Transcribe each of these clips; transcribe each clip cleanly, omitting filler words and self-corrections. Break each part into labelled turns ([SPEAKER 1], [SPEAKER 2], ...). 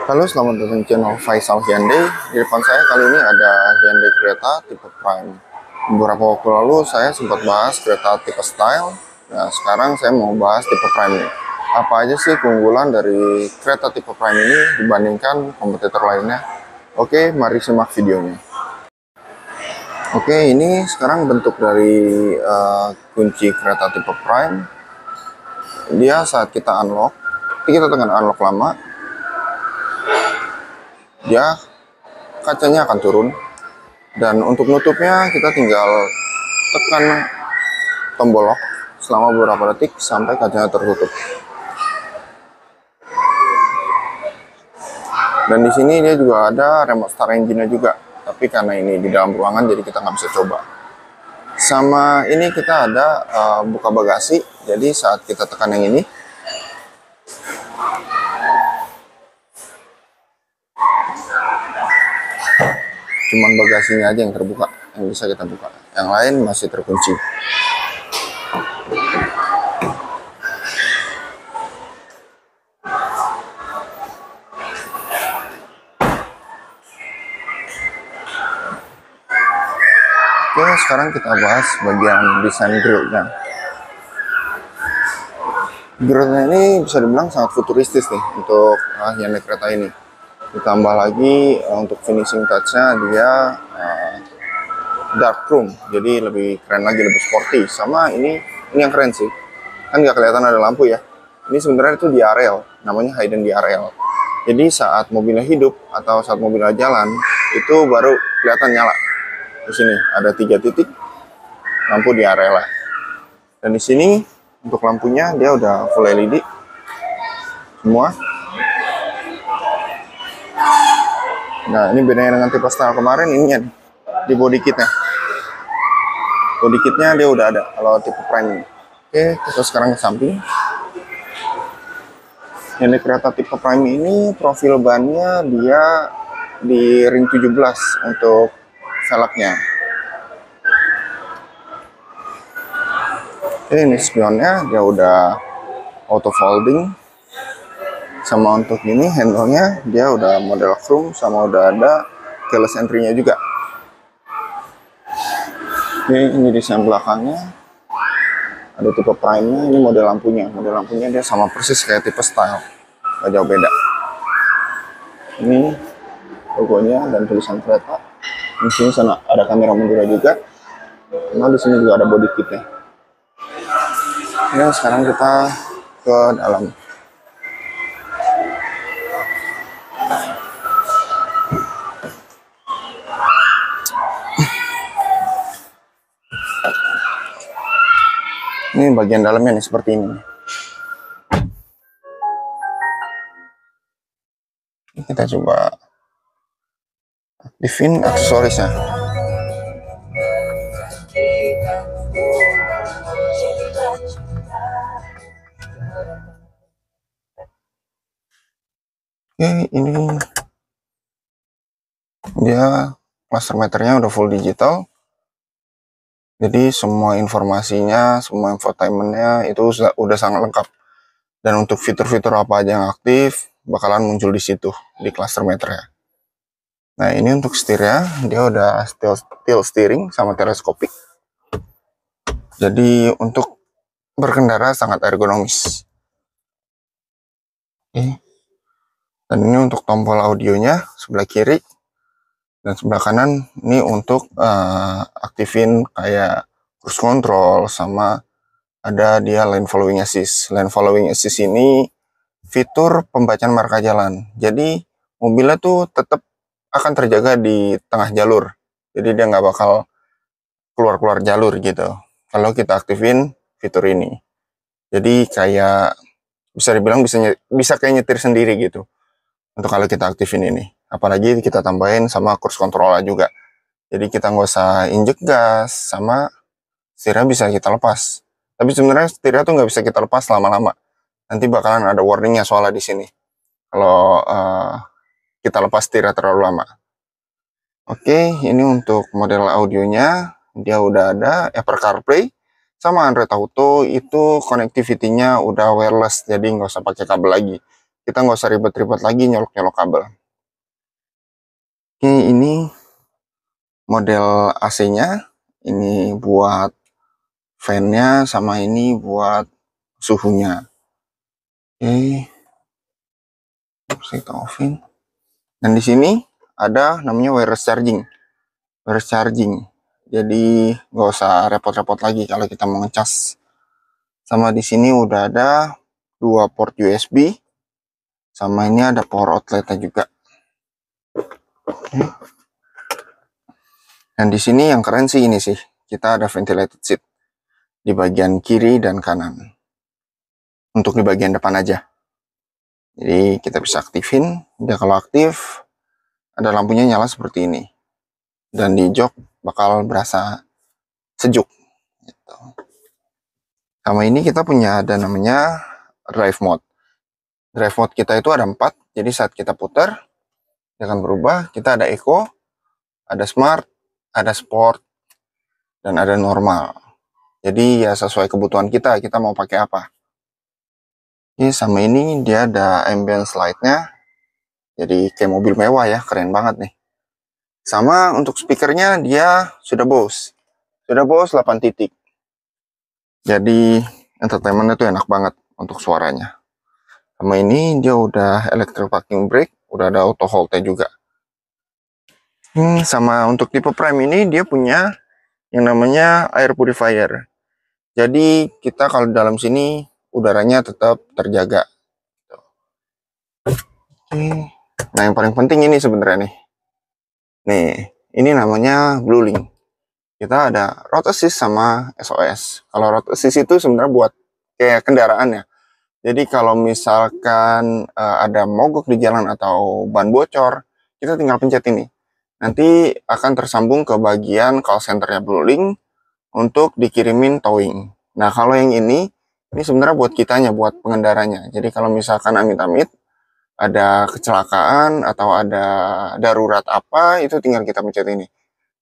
[SPEAKER 1] Halo, selamat datang di channel Faisal Hyundai. Di depan saya kali ini ada Hyundai Creta tipe Prime. Beberapa waktu lalu saya sempat bahas Creta tipe Style. Nah, sekarang saya mau bahas tipe Prime ini. Apa aja sih keunggulan dari Creta tipe Prime ini dibandingkan kompetitor lainnya? Oke, mari simak videonya. Oke, ini sekarang bentuk dari kunci Creta tipe Prime. Dia saat kita unlock, kita tekan unlock lama, dia kacanya akan turun, dan untuk nutupnya kita tinggal tekan tombol lock selama beberapa detik sampai kacanya tertutup. Dan di sini dia juga ada remote start engine-nya juga, tapi karena ini di dalam ruangan jadi kita nggak bisa coba. Sama ini kita ada buka bagasi, jadi saat kita tekan yang ini cuman bagasinya aja yang terbuka, yang bisa kita buka, yang lain masih terkunci. Oke, sekarang kita bahas bagian desain grillnya. Grillnya ini bisa dibilang sangat futuristis nih untuk Hyundai Creta ini. Ditambah lagi untuk finishing touch-nya dia dark chrome, jadi lebih keren lagi, lebih sporty. Sama ini yang keren sih, kan nggak kelihatan ada lampu ya. Ini sebenarnya itu DRL, namanya hidden DRL. Jadi saat mobilnya hidup atau saat mobilnya jalan itu baru kelihatan nyala. Di sini ada 3 titik lampu DRL. Dan di sini untuk lampunya dia udah full LED semua. Nah, ini bedanya dengan tipe Style kemarin, ini ya, di body kitnya. Body kitnya dia udah ada kalau tipe Prime ini. Oke, kita sekarang ke samping. Yang di Creta tipe Prime ini profil bannya dia di ring 17 untuk velgnya. Oke, ini spionnya dia udah auto folding. Sama untuk ini handle-nya dia udah model chrome, sama udah ada keyless entry-nya juga. Oke, ini desain belakangnya ada tipe Prime-nya. Ini model lampunya dia sama persis kayak tipe Style, gak jauh beda. Ini logonya dan tulisan Creta. Di sini sana ada kamera mundur juga. Nah, di sini juga ada body kitnya. Ya, sekarang kita ke dalam. Ini bagian dalamnya nih seperti ini. Kita coba aktifin aksesorisnya. Oke, ini dia cluster meternya udah full digital. Jadi semua informasinya, semua infotainmentnya itu udah sangat lengkap. Dan untuk fitur-fitur apa aja yang aktif bakalan muncul di situ di cluster meternya. Nah, ini untuk setirnya dia udah tilt steering sama teleskopik. Jadi untuk berkendara sangat ergonomis. Oke. Dan ini untuk tombol audionya sebelah kiri. Dan sebelah kanan ini untuk aktifin kayak cruise control, sama ada dia lane following assist. Lane following assist ini fitur pembacaan marka jalan. Jadi mobilnya tuh tetap akan terjaga di tengah jalur. Jadi dia nggak bakal keluar-keluar jalur gitu kalau kita aktifin fitur ini. Jadi kayak bisa dibilang bisa kayak nyetir sendiri gitu untuk kalau kita aktifin ini. Apalagi kita tambahin sama cruise control juga. Jadi kita nggak usah injek gas, sama setirnya bisa kita lepas. Tapi sebenarnya setirnya tuh nggak bisa kita lepas lama-lama. Nanti bakalan ada warningnya soalnya di sini. Kalau kita lepas setirnya terlalu lama. Oke, ini untuk model audionya. Dia udah ada Apple CarPlay sama Android Auto. Itu connectivity-nya udah wireless, jadi nggak usah pakai kabel lagi. kita nggak usah ribet-ribet lagi nyolok-nyolok kabel. Oke, ini model AC-nya, ini buat fan-nya, sama ini buat suhunya. Oke, kita offin. Dan di sini ada namanya wireless charging. Wireless charging. Jadi nggak usah repot-repot lagi kalau kita mau ngecas. Sama di sini udah ada 2 port USB. Sama ini ada power outletnya juga. Dan di sini yang keren sih ini sih, kita ada ventilated seat di bagian kiri dan kanan. Untuk di bagian depan aja. Jadi kita bisa aktifin. Dia kalau aktif, ada lampunya nyala seperti ini. Dan di jok bakal berasa sejuk. Gitu. Sama ini kita punya ada namanya drive mode. Drive mode kita itu ada 4. Jadi saat kita putar, dia akan berubah. Kita ada eco, ada smart, ada sport, dan ada normal. Jadi ya sesuai kebutuhan kita mau pakai apa. Oke, sama ini dia ada ambience light-nya. Jadi kayak mobil mewah ya, keren banget nih. Sama untuk speakernya dia sudah Bose. Sudah Bose 8 titik. Jadi entertainment itu enak banget untuk suaranya. Sama ini dia udah electric parking brake, udah ada auto hold-nya juga. Sama untuk tipe Prime ini dia punya yang namanya air purifier. Jadi kita kalau dalam sini udaranya tetap terjaga. Nah yang paling penting ini sebenarnya nih. Nih, ini namanya BlueLink. Kita ada road assist sama SOS. Kalau road assist itu sebenarnya buat kayak kendaraan ya. Jadi kalau misalkan ada mogok di jalan atau ban bocor, kita tinggal pencet ini. Nanti akan tersambung ke bagian call center-nya BlueLink untuk dikirimin towing. Nah, kalau yang ini sebenarnya buat kitanya, buat pengendaranya. Jadi kalau misalkan amit-amit ada kecelakaan atau ada darurat apa, itu tinggal kita pencet ini.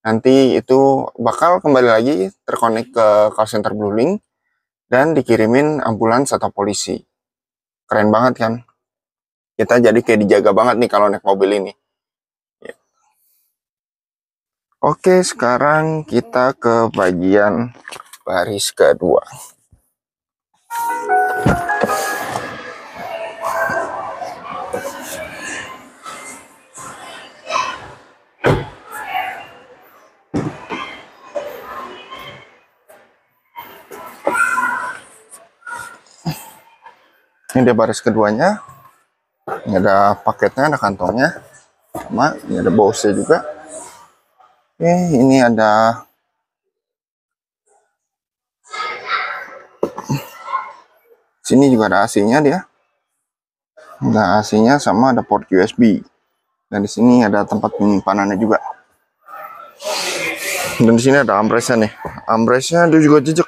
[SPEAKER 1] Nanti itu bakal kembali lagi terkonek ke call center BlueLink dan dikirimin ambulans atau polisi. Keren banget kan? Kita jadi kayak dijaga banget nih kalau naik mobil ini. Oke, sekarang kita ke bagian baris kedua. Ini dia baris keduanya. Ini ada paketnya, ada kantongnya. Sama ini ada Bose juga. Oke, ini ada sini juga ada AC-nya dia. Ada AC-nya sama ada port USB. Dan di sini ada tempat penyimpanannya juga. Dan di sini ada armrest-nya nih. Armrest-nya dia juga jejak.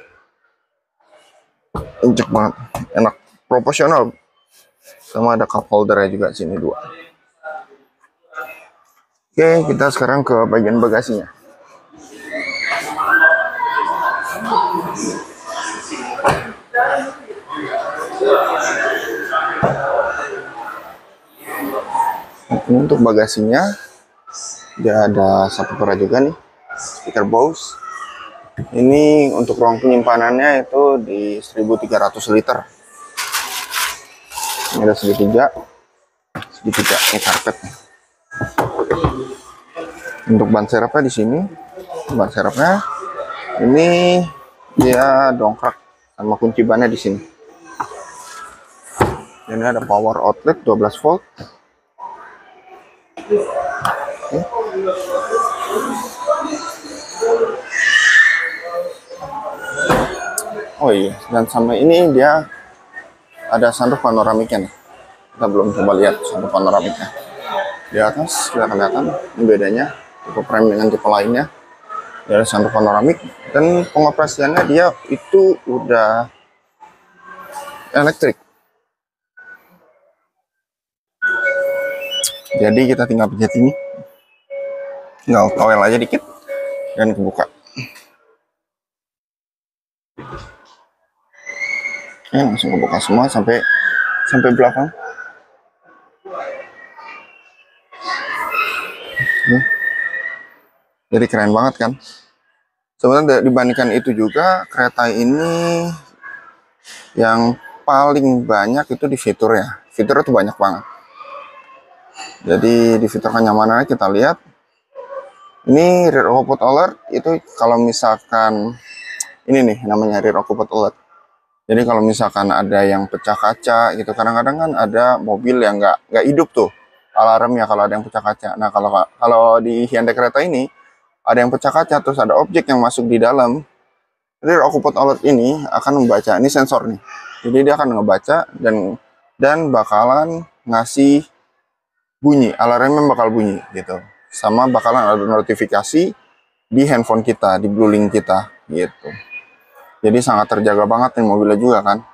[SPEAKER 1] Jejak banget, enak, proporsional. Sama ada cup holder-nya juga sini 2. Oke, kita sekarang ke bagian bagasinya. Untuk bagasinya dia ada subwoofer juga nih, speaker Bose. Ini untuk ruang penyimpanannya itu di 1300 liter. Ini ada segitiga ini karpet. Untuk ban serepnya di sini, ban serepnya ini dia dongkrak sama kunci bannya di sini. Dan ini ada power outlet 12 volt. Okay. Oh iya, dan sama ini dia ada sunroof panoramiknya nih. Kita belum coba lihat sunroof panoramiknya. Di atas kita kelihatan ini bedanya tipe Prime dengan tipe lainnya. Dia ada sunroof panoramik dan pengoperasiannya dia itu udah elektrik. Jadi kita tinggal pencet ini, tinggal towel aja dikit dan kebuka. Oke, langsung kebuka semua sampai belakang. Jadi keren banget kan. Sebenarnya dibandingkan itu juga, kereta ini yang paling banyak itu di fitur ya. Fitur itu banyak banget. Jadi di fitur kenyamanannya kita lihat, ini rear occupant alert itu kalau misalkan ini nih namanya rear occupant alert. Jadi kalau misalkan ada yang pecah kaca gitu, kadang-kadang kan ada mobil yang nggak hidup tuh alarmnya kalau ada yang pecah kaca. Nah kalau di Hyundai Creta ini ada yang pecah kaca terus ada objek yang masuk di dalam, rear occupant alert ini akan membaca, ini sensor nih. Jadi dia akan ngebaca dan bakalan ngasih bunyi, alarmnya bakal bunyi gitu. Sama bakalan ada notifikasi di handphone kita, di BlueLink kita gitu. Jadi sangat terjaga banget nih mobilnya juga kan.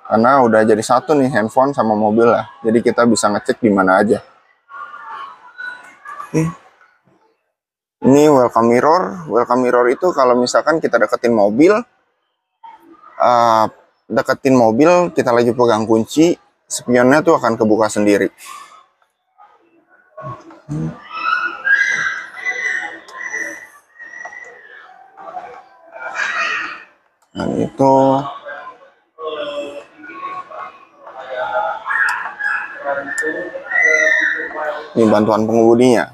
[SPEAKER 1] Karena udah jadi satu nih handphone sama mobil lah. Jadi kita bisa ngecek di mana aja. Ini welcome mirror. Welcome mirror itu kalau misalkan kita deketin mobil, kita lagi pegang kunci, spionnya tuh akan kebuka sendiri. Nah itu ini bantuan pengemudinya.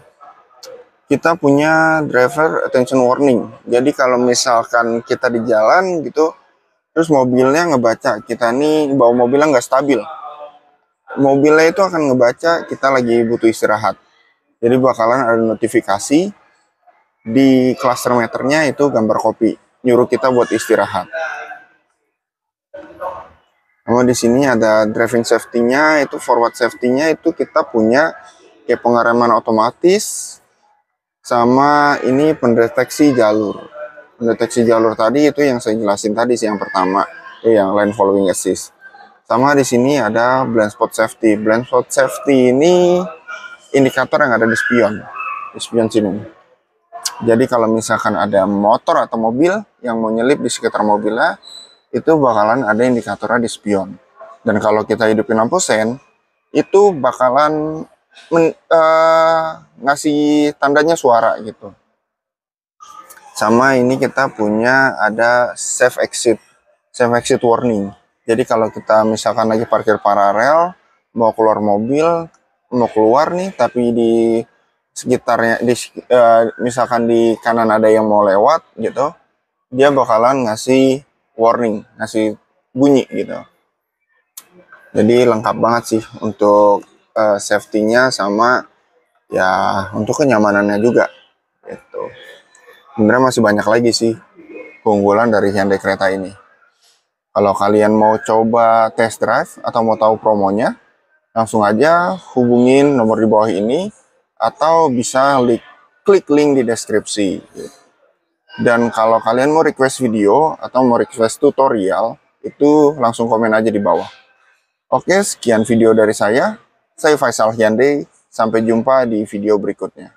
[SPEAKER 1] Kita punya driver attention warning. Jadi kalau misalkan kita di jalan gitu, terus mobilnya ngebaca kita nih bawa mobilnya nggak stabil, mobilnya itu akan ngebaca kita lagi butuh istirahat. Jadi bakalan ada notifikasi di cluster meternya itu gambar kopi, nyuruh kita buat istirahat. Sama di sini ada driving safety-nya, itu forward safety-nya itu kita punya kayak pengereman otomatis, sama ini pendeteksi jalur. Pendeteksi jalur tadi itu yang saya jelasin tadi sih yang pertama, yang lane following assist. Sama di sini ada blind spot safety. Blind spot safety ini indikator yang ada di spion sini. Jadi kalau misalkan ada motor atau mobil yang mau nyelip di sekitar mobilnya, itu bakalan ada indikatornya di spion. Dan kalau kita hidupin lampu sen, itu bakalan ngasih tandanya suara gitu. Sama ini kita punya ada safe exit warning. Jadi kalau kita misalkan lagi parkir paralel, mau keluar mobil, mau keluar nih, tapi di sekitarnya, misalkan di kanan ada yang mau lewat gitu, dia bakalan ngasih warning, ngasih bunyi gitu. Jadi lengkap banget sih untuk safety-nya sama ya untuk kenyamanannya juga gitu. Sebenarnya masih banyak lagi sih keunggulan dari Hyundai Creta ini. Kalau kalian mau coba test drive atau mau tahu promonya, langsung aja hubungin nomor di bawah ini atau bisa klik link di deskripsi. Dan kalau kalian mau request video atau mau request tutorial, itu langsung komen aja di bawah. Oke, sekian video dari saya. Saya Faisal Hyundai. Sampai jumpa di video berikutnya.